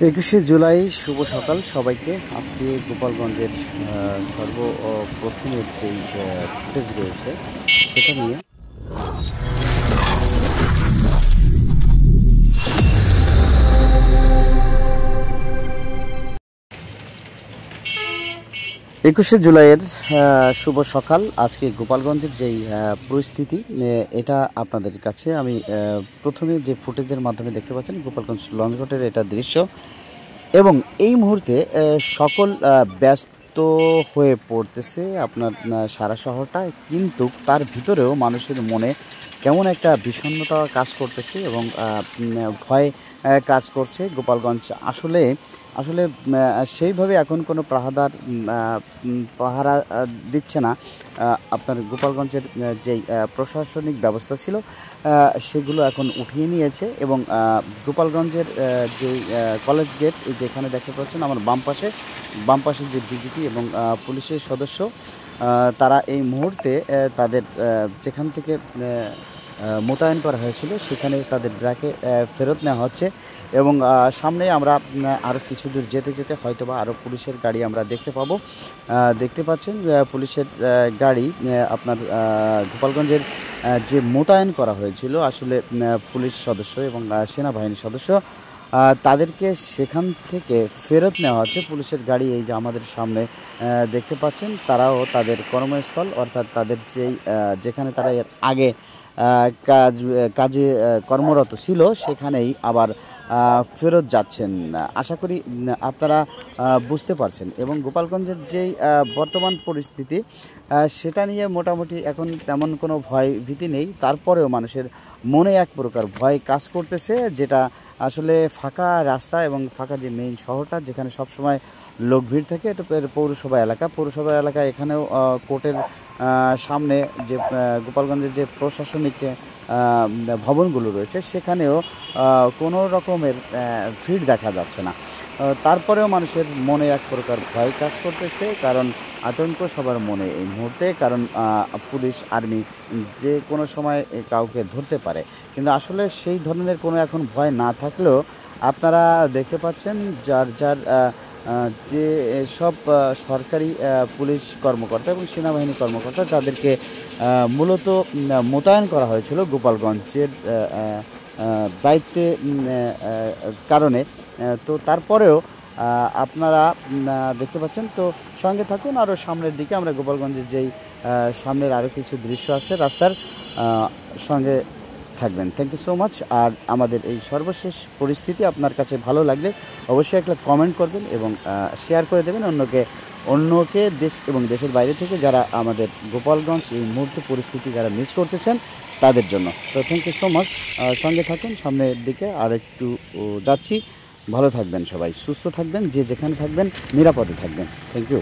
21শে জুলাই শুভ সকাল সবাইকে। আজকে গোপালগঞ্জের সর্বপ্রথমের যেই ফুটেজ রয়েছে সেটা নিয়ে 21শে জুলাইয়ের শুভ সকাল। আজকে গোপালগঞ্জের যেই পরিস্থিতি এটা আপনাদের কাছে আমি প্রথমে যে ফুটেজের মাধ্যমে দেখতে পাচ্ছেন গোপালগঞ্জ লঞ্চঘাটের এটা দৃশ্য, এবং এই মুহূর্তে সকল ব্যস্ত হয়ে পড়তেছে আপনার সারা শহরটা, কিন্তু তার ভিতরেও মানুষের মনে কেমন একটা বিষণ্ণতা কাজ করতেছে এবং ভয় কাজ করছে। গোপালগঞ্জ আসলে সেইভাবে এখন কোনো পাহারা দিচ্ছে না। আপনার গোপালগঞ্জের যেই প্রশাসনিক ব্যবস্থা ছিল সেগুলো এখন উঠিয়ে নিয়েছে, এবং গোপালগঞ্জের যেই কলেজ গেট যেখানে দেখতে পাচ্ছেন আমার বাম পাশে যে বিজেপি এবং পুলিশের সদস্য তারা এই মুহূর্তে তাদের যেখান থেকে মোতায়েন করা হয়েছিল সেখানে তাদের ব্র্যাকে ফেরত নেওয়া হচ্ছে, এবং সামনে আমরা আরও কিছু দূর যেতে যেতে হয়তোবা আরও পুলিশের গাড়ি আমরা দেখতে পাচ্ছেন পুলিশের গাড়ি আপনার গোপালগঞ্জের যে মোতায়েন করা হয়েছিল আসলে পুলিশ সদস্য এবং সেনাবাহিনীর সদস্য তাদেরকে সেখান থেকে ফেরত নেওয়া হচ্ছে পুলিশের গাড়ি। এই যে আমাদের সামনে দেখতে পাচ্ছেন তারাও তাদের কর্মস্থল অর্থাৎ তাদের যেখানে তারা এর আগে কাজে কর্মরত ছিল সেখানেই আবার ফেরত যাচ্ছেন। আশা করি আপনারা বুঝতে পারছেন, এবং গোপালগঞ্জের যেই বর্তমান পরিস্থিতি সেটা নিয়ে মোটামুটি এখন তেমন কোনো ভয় ভীতি নেই, তারপরেও মানুষের মনে এক প্রকার ভয় কাজ করতেছে, যেটা আসলে ফাঁকা রাস্তা এবং ফাঁকা যে মেইন শহরটা যেখানে সবসময় লোক ভিড় থাকে, এটা পৌরসভা এলাকা। এখানেও কোর্টের সামনে যে গোপালগঞ্জের যে প্রশাসনিক ভবনগুলো রয়েছে সেখানেও কোনো রকমের ভিড় দেখা যাচ্ছে না। তারপরেও মানুষের মনে এক প্রকার ভয় কাজ করতেছে, কারণ আতঙ্ক সবার মনে এই মুহূর্তে, কারণ পুলিশ আর্মি যে কোনো সময় কাউকে ধরতে পারে, কিন্তু আসলে সেই ধরনের কোনো এখন ভয় না থাকলেও আপনারা দেখতে পাচ্ছেন যার যে সব সরকারি পুলিশ কর্মকর্তা এবং সেনাবাহিনী কর্মকর্তা তাদেরকে মূলত মোতায়েন করা হয়েছিল গোপালগঞ্জের দায়িত্বে কারণে। তো তারপরেও আপনারা দেখতে পাচ্ছেন, তো সঙ্গে থাকুন আরও সামনের দিকে। আমরা গোপালগঞ্জের যেই সামনের আরও কিছু দৃশ্য আছে রাস্তার সঙ্গে থাকবেন। Thank you so much. আর আমাদের এই সর্বশেষ পরিস্থিতি আপনার কাছে ভালো লাগলে অবশ্যই একটা কমেন্ট করবেন এবং শেয়ার করে দেবেন অন্যকে দেশ এবং দেশের বাইরে থেকে যারা আমাদের গোপালগঞ্জ এই মুহূর্তে পরিস্থিতি যারা মিস করতেছেন তাদের জন্য। তো থ্যাংক ইউ সো মাচ। সঙ্গে থাকুন, সামনের দিকে আর একটু যাচ্ছি। ভালো থাকবেন সবাই, সুস্থ থাকবেন, যে যেখানে থাকবেন নিরাপদে থাকবেন। Thank you.